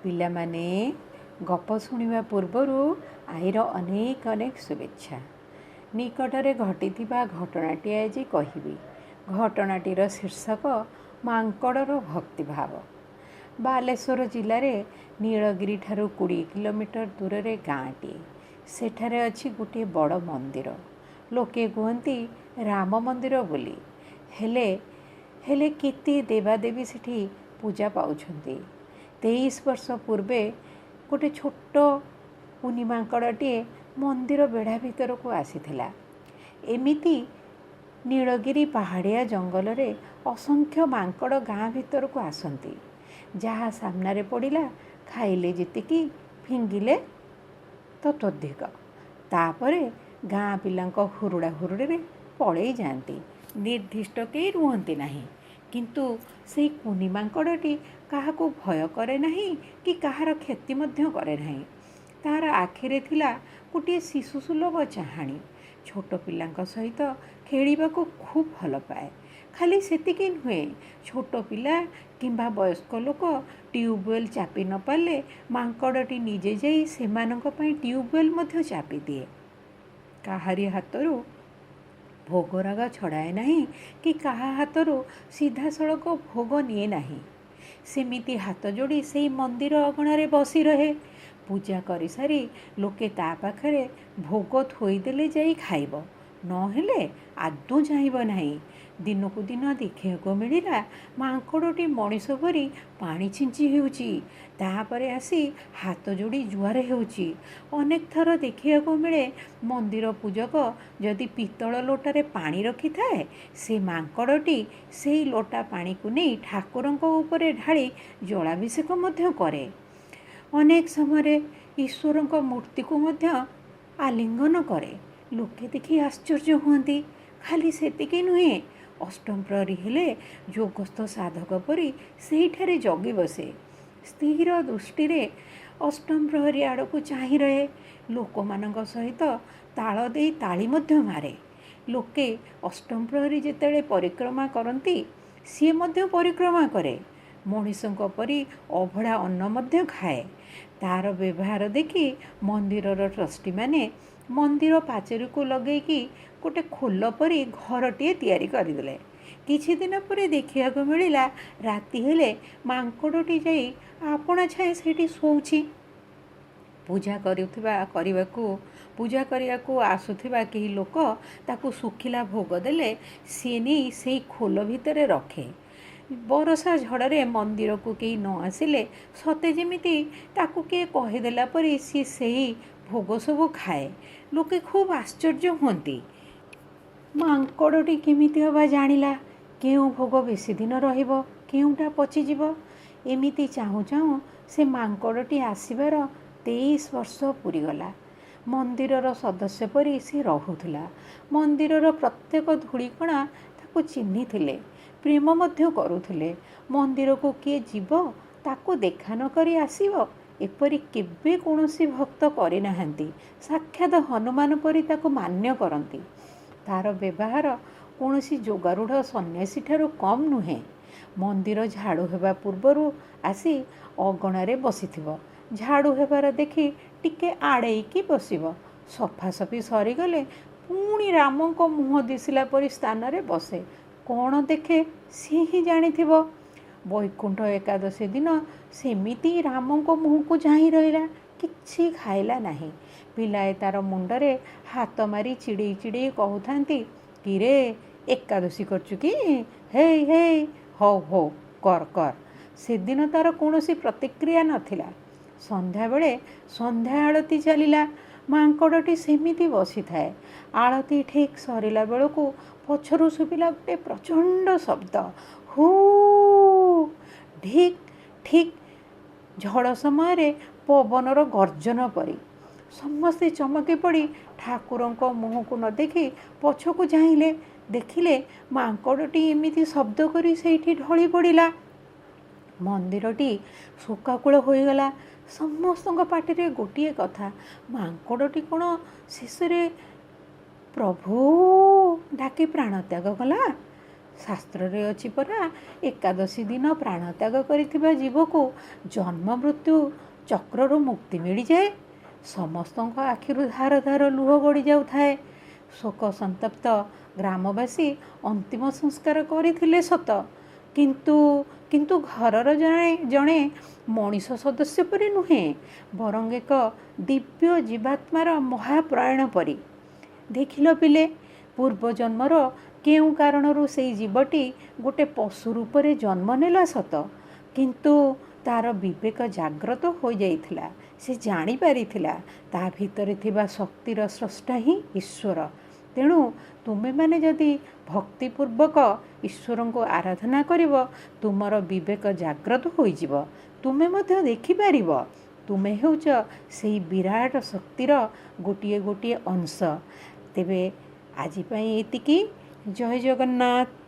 ପିଲାମାନେ ଗପ ଶୁଣିବା ପୂର୍ବରୁ ଆଈର ଅନେକ ଅନେକ ଶୁଭେଚ୍ଛା। ନିକଟରେ ଘଟିଥିବା ଘଟଣାଟି ଆଜି କହିବି। ଘଟଣାଟିର ଶୀର୍ଷକ ମାଙ୍କଡ଼ର ଭକ୍ତିଭାବ। ବାଲେଶ୍ୱର ଜିଲ୍ଲାରେ ନୀଳଗିରି ଠାରୁ 20 କିଲୋମିଟର ଦୂରରେ ଗାଁଟିଏ। ସେଠାରେ ଅଛି ଗୋଟିଏ ବଡ଼ ମନ୍ଦିର। ଲୋକେ କୁହନ୍ତି ରାମ ମନ୍ଦିର ବୋଲି। ହେଲେ କେତେ ଦେବାଦେବୀ ସେଠି ପୂଜା ପାଉଛନ୍ତି। 23 ବର୍ଷ ପୂର୍ବେ ଗୋଟେ ଛୋଟ କୁନି ମାଙ୍କଡ଼ଟିଏ ମନ୍ଦିର ବେଢ଼ା ଭିତରକୁ ଆସିଥିଲା। ଏମିତି ନୀଳଗିରି ପାହାଡ଼ିଆ ଜଙ୍ଗଲରେ ଅସଂଖ୍ୟ ମାଙ୍କଡ଼ ଗାଁ ଭିତରକୁ ଆସନ୍ତି। ଯାହା ସାମ୍ନାରେ ପଡ଼ିଲା ଖାଇଲେ ଯେତିକି, ଫିଙ୍ଗିଲେ ତତୋଧିକ। ତାପରେ ଗାଁ ପିଲାଙ୍କ ହୁରୁଡ଼ା ହୁରୁଡ଼ିରେ ପଳେଇ ଯାଆନ୍ତି। ନିର୍ଦ୍ଦିଷ୍ଟ କେହି ରୁହନ୍ତି ନାହିଁ। କିନ୍ତୁ ସେଇ କୁନି ମାଙ୍କଡ଼ଟି କାହାକୁ ଭୟ କରେ ନାହିଁ କି କାହାର କ୍ଷତି ମଧ୍ୟ କରେ ନାହିଁ। ତାର ଆଖିରେ ଥିଲା ଗୋଟିଏ ଶିଶୁସୁଲଭ ଚାହାଣୀ। ଛୋଟ ପିଲାଙ୍କ ସହିତ ଖେଳିବାକୁ ଖୁବ୍ ଭଲ ପାଏ। ଖାଲି ସେତିକି ନୁହେଁ, ଛୋଟ ପିଲା କିମ୍ବା ବୟସ୍କ ଲୋକ ଟ୍ୟୁବୱେଲ୍ ଚାପି ନ ପାରିଲେ ମାଙ୍କଡ଼ଟି ନିଜେ ଯାଇ ସେମାନଙ୍କ ପାଇଁ ଟ୍ୟୁବୱେଲ୍ ମଧ୍ୟ ଚାପି ଦିଏ। କାହାରି ହାତରୁ ଭୋଗରାଗ ଛଡ଼ାଏ ନାହିଁ କି କାହା ହାତରୁ ସିଧାସଳଖ ଭୋଗ ନିଏ ନାହିଁ। ସେମିତି ହାତ ଯୋଡ଼ି ସେଇ ମନ୍ଦିର ଅଗଣାରେ ବସି ରହେ। ପୂଜା କରିସାରି ଲୋକେ ତା ପାଖରେ ଭୋଗ ଥୋଇଦେଲେ ଯାଇ ଖାଇବ, ନହେଲେ ଆଦୌ ଚାହିଁବ ନାହିଁ। ଦିନକୁ ଦିନ ଦେଖିବାକୁ ମିଳିଲା ମାଙ୍କଡ଼ଟି ମଣିଷ ପରି ପାଣି ଛିଞ୍ଚି ହେଉଛି, ତାପରେ ଆସି ହାତ ଯୋଡ଼ି ଜୁହାର ହେଉଛି। ଅନେକ ଥର ଦେଖିବାକୁ ମିଳେ ମନ୍ଦିର ପୂଜକ ଯଦି ପିତ୍ତଳ ଲୋଟାରେ ପାଣି ରଖିଥାଏ, ସେ ମାଙ୍କଡ଼ଟି ସେଇ ଲୋଟା ପାଣିକୁ ନେଇ ଠାକୁରଙ୍କ ଉପରେ ଢାଳି ଜଳାଭିଷେକ ମଧ୍ୟ କରେ। ଅନେକ ସମୟରେ ଈଶ୍ୱରଙ୍କ ମୂର୍ତ୍ତିକୁ ମଧ୍ୟ ଆଲିଙ୍ଗନ କରେ। ଲୋକେ ଦେଖି ଆଶ୍ଚର୍ଯ୍ୟ ହୁଅନ୍ତି। ଖାଲି ସେତିକି ନୁହେଁ, ଅଷ୍ଟମ ପ୍ରହରୀ ହେଲେ ଯୋଗସ୍ଥ ସାଧକ ପରି ସେଇଠାରେ ଜଗି ବସେ। ସ୍ଥିର ଦୃଷ୍ଟିରେ ଅଷ୍ଟମ ପ୍ରହରୀ ଆଡ଼କୁ ଚାହିଁ ରହେ। ଲୋକମାନଙ୍କ ସହିତ ତାଳ ଦେଇ ତାଳି ମଧ୍ୟ ମାରେ। ଲୋକେ ଅଷ୍ଟମ ପ୍ରହରୀ ଯେତେବେଳେ ପରିକ୍ରମା କରନ୍ତି, ସିଏ ମଧ୍ୟ ପରିକ୍ରମା କରେ। ମଣିଷଙ୍କ ପରି ଅଭଡ଼ା ଅନ୍ନ ମଧ୍ୟ ଖାଏ। ତାର ବ୍ୟବହାର ଦେଖି ମନ୍ଦିରର ଟ୍ରଷ୍ଟିମାନେ ମନ୍ଦିର ପାଚେରୀକୁ ଲଗେଇକି ଗୋଟେ ଖୋଲ ପରି ଘରଟିଏ ତିଆରି କରିଦେଲେ। କିଛି ଦିନ ପରେ ଦେଖିବାକୁ ମିଳିଲା ରାତି ହେଲେ ମାଙ୍କଡ଼ଟି ଯାଇ ଆପଣା ଛାଏଁ ସେଇଠି ଶୋଉଛି। ପୂଜା କରିବାକୁ ଆସୁଥିବା କେହି ଲୋକ ତାକୁ ଶୁଖିଲା ଭୋଗ ଦେଲେ ସିଏ ନେଇ ସେଇ ଖୋଲ ଭିତରେ ରଖେ। ବରଷା ଝଡ଼ରେ ମନ୍ଦିରକୁ କେହି ନ ଆସିଲେ ସତେ ଯେମିତି ତାକୁ କିଏ କହିଦେଲା ପରି ସିଏ ସେଇ ଭୋଗ ସବୁ ଖାଏ। ଲୋକେ ଖୁବ୍ ଆଶ୍ଚର୍ଯ୍ୟ ହୁଅନ୍ତି। ମାଙ୍କଡ଼ଟି କେମିତି ଅବା ଜାଣିଲା କେଉଁ ଭୋଗ ବେଶୀ ଦିନ ରହିବ, କେଉଁଟା ପଚିଯିବ? ଏମିତି ଚାହୁଁ ଚାହୁଁ ସେ ମାଙ୍କଡ଼ଟି ଆସିବାର 23 ବର୍ଷ ପୂରିଗଲା। ମନ୍ଦିରର ସଦସ୍ୟ ପରି ସେ ରହୁଥିଲା। ମନ୍ଦିରର ପ୍ରତ୍ୟେକ ଧୂଳିକଣା ତାକୁ ଚିହ୍ନିଥିଲେ, ପ୍ରେମ ମଧ୍ୟ କରୁଥିଲେ। ମନ୍ଦିରକୁ କିଏ ଯିବ, ତାକୁ ଦେଖା ନ କରି ଆସିବ, ଏପରି କେବେ କୌଣସି ଭକ୍ତ କରିନାହାନ୍ତି। ସାକ୍ଷାତ ହନୁମାନ ପରି ତାକୁ ମାନ୍ୟ କରନ୍ତି। ତାର ବ୍ୟବହାର କୌଣସି ଯୋଗାରୂଢ଼ ସନ୍ନ୍ୟାସୀଠାରୁ କମ୍ ନୁହେଁ। ମନ୍ଦିର ଝାଡ଼ୁ ହେବା ପୂର୍ବରୁ ଆସି ଅଗଣାରେ ବସିଥିବ। ଝାଡ଼ୁ ହେବାର ଦେଖି ଟିକେ ଆଡ଼େଇକି ବସିବ। ସଫାସଫି ସରିଗଲେ ପୁଣି ରାମଙ୍କ ମୁହଁ ଦିଶିଲା ପରି ସ୍ଥାନରେ ବସେ। କ'ଣ ଦେଖେ ସିଏ ହିଁ ଜାଣିଥିବ। ବୈକୁଣ୍ଠ ଏକାଦଶୀ ଦିନ ସେମିତି ରାମଙ୍କ ମୁହଁକୁ ଚାହିଁ ରହିଲା। କିଛି ଖାଇଲା ନାହିଁ। ପିଲାଏ ତାର ମୁଣ୍ଡରେ ହାତ ମାରି ଚିଡ଼େଇ ଚିଡ଼େଇ କହୁଥାନ୍ତି, କିରେ ଏକାଦଶୀ କରୁଛୁ କି? ହେଇ ହେଇ, ହଉ ହଉ, କର। ସେଦିନ ତାର କୌଣସି ପ୍ରତିକ୍ରିୟା ନଥିଲା। ସନ୍ଧ୍ୟାବେଳେ ସନ୍ଧ୍ୟା ଆଳତୀ ଚାଲିଲା। ମାଙ୍କଡ଼ଟି ସେମିତି ବସିଥାଏ। ଆଳତୀ ଠିକ୍ ସରିଲା ବେଳକୁ ପଛରୁ ଶୁଭିଲା ଗୋଟେ ପ୍ରଚଣ୍ଡ ଶବ୍ଦ, ହୁ। ଠିକ୍ ଝଡ଼ ସମୟରେ ପବନର ଗର୍ଜନ ପରି। ସମସ୍ତେ ଚମକି ପଡ଼ି ଠାକୁରଙ୍କ ମୁହଁକୁ ନ ଦେଖି ପଛକୁ ଚାହିଁଲେ। ଦେଖିଲେ ମାଙ୍କଡ଼ଟି ଏମିତି ଶବ୍ଦ କରି ସେଇଠି ଢଳି ପଡ଼ିଲା। ମନ୍ଦିରଟି ଶୋକାକୁଳ ହୋଇଗଲା। ସମସ୍ତଙ୍କ ପାଟିରେ ଗୋଟିଏ କଥା, ମାଙ୍କଡ଼ଟି କ'ଣ ଶେଷରେ ପ୍ରଭୁ ଡାକି ପ୍ରାଣତ୍ୟାଗ କଲା? ଶାସ୍ତ୍ରରେ ଅଛି ପରା, ଏକାଦଶୀ ଦିନ ପ୍ରାଣତ୍ୟାଗ କରିଥିବା ଜୀବକୁ ଜନ୍ମ ମୃତ୍ୟୁ ଚକ୍ରରୁ ମୁକ୍ତି ମିଳିଯାଏ। ସମସ୍ତଙ୍କ ଆଖିରୁ ଧାର ଧାର ଲୁହ ଗଡ଼ି ଯାଉଥାଏ। ଶୋକ ସନ୍ତପ୍ତ ଗ୍ରାମବାସୀ ଅନ୍ତିମ ସଂସ୍କାର କରିଥିଲେ ସତ, କିନ୍ତୁ କିନ୍ତୁ ଘରର ଜଣେ ଜଣେ ମଣିଷ ସଦସ୍ୟ ପରି ନୁହେଁ, ବରଂ ଏକ ଦିବ୍ୟ ଜୀବାତ୍ମାର ମହାପ୍ରୟାଣ ପରି। ଦେଖିଲ ପିଲେ, ପୂର୍ବଜନ୍ମର କେଉଁ କାରଣରୁ ସେଇ ଜୀବଟି ଗୋଟେ ପଶୁ ରୂପରେ ଜନ୍ମ ନେଲା ସତ, କିନ୍ତୁ ତା'ର ବିବେକ ଜାଗ୍ରତ ହୋଇଯାଇଥିଲା। ସେ ଜାଣିପାରିଥିଲା ତା ଭିତରେ ଥିବା ଶକ୍ତିର ସ୍ରଷ୍ଟା ହିଁ ଈଶ୍ୱର। ତେଣୁ ତୁମେମାନେ ଯଦି ଭକ୍ତିପୂର୍ବକ ଈଶ୍ୱରଙ୍କୁ ଆରାଧନା କରିବ, ତୁମର ବିବେକ ଜାଗ୍ରତ ହୋଇଯିବ। ତୁମେ ମଧ୍ୟ ଦେଖିପାରିବ ତୁମେ ହେଉଛ ସେଇ ବିରାଟ ଶକ୍ତିର ଗୋଟିଏ ଗୋଟିଏ ଅଂଶ। ତେବେ ଆଜି ପାଇଁ ଏତିକି। ଜୟ ଜଗନ୍ନାଥ।